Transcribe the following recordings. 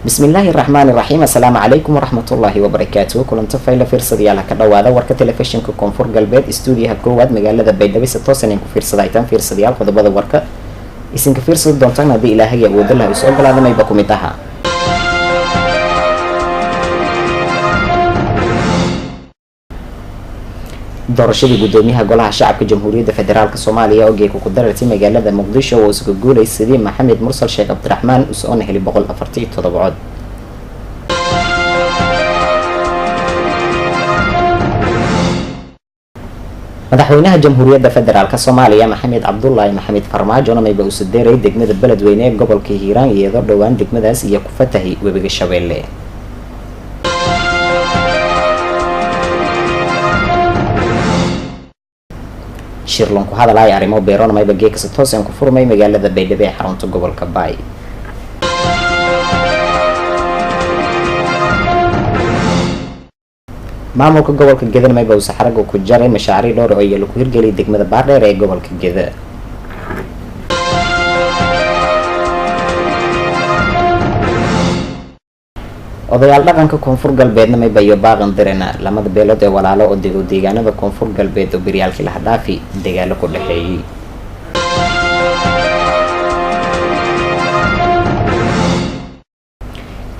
بسم الله الرحمن الرحيم. السلام عليكم ورحمة الله وبركاته. كلنت فايلة فرصة على كدوادة ورك تلفزيون كونفور قلبات استوديوها كواد مقالة بيدبي 16 إنكم فرصة دايتان فرصة ديال قد بدأ ورك إسنك فرصة دونتنا دي إلهية ودلها يسوق هذا ما يبقى متاها. doorashadii gudoomiyaha golaha shacabka jamhuuriyadda federaalk Soomaaliya oo geeko ku darartay magaalada Muqdisho oo isku guuleysay Maxamed Mursal Sheekh Cabdiraxmaan oo helay 147 cod. madaxweynaha jamhuuriyadda federaalk Soomaaliya Maxamed Cabdullaahi Maxamed Farmaajo oo u sadeeray degmada Beledweyne ee gobolka Hiiraan iyadoo dhawaan degmadaas iyo ku fatahay webiga Shabeelle. shirlan ku hadalay arrimo beeroon mayba geekasa toos aan ku furmay magaalada Baydhabo ee xarunta gobolka Baay. maamulka gobolka Gedo mayba uu saxarago ku jaray mashaariic dhowr oo lagu hirgeliyay degmada Baardheer ee gobolka Gedo. odayaal dhaqanka koonfur galbeedna mayba iyo baaqan direna lamada beelood ee walaalo oo deegaanada koonfur galbeed oo beryaalkii la dhaafi dagaalo ku dhaxeeyay.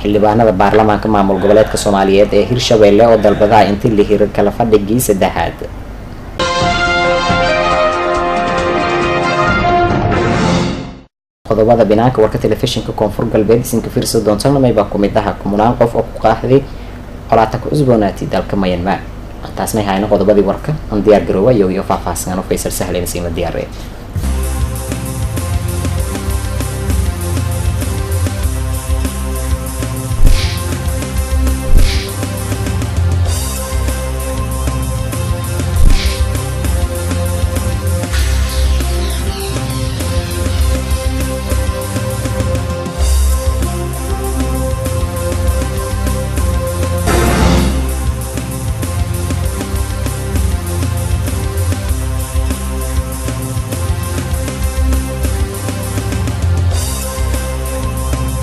xildhibaanada baarlamaanka maamul goboleedka Soomaaliyeed ee Hirshabeelle oo dalbada intii la hirar kala fadhigii saddexaad. qodobada binaanka warka telefishinka koonfur galbeed isinka fiirso doontaan mayba ku mid ah kumanaan qof oo ku qaaxday qolaata ku cusboonaatay dalka Myanmar. taasna hayna qodobadii warka aan diyaar garoowayo iyo faahfaahsan oo Faysal Sahlan siima diyaariyay.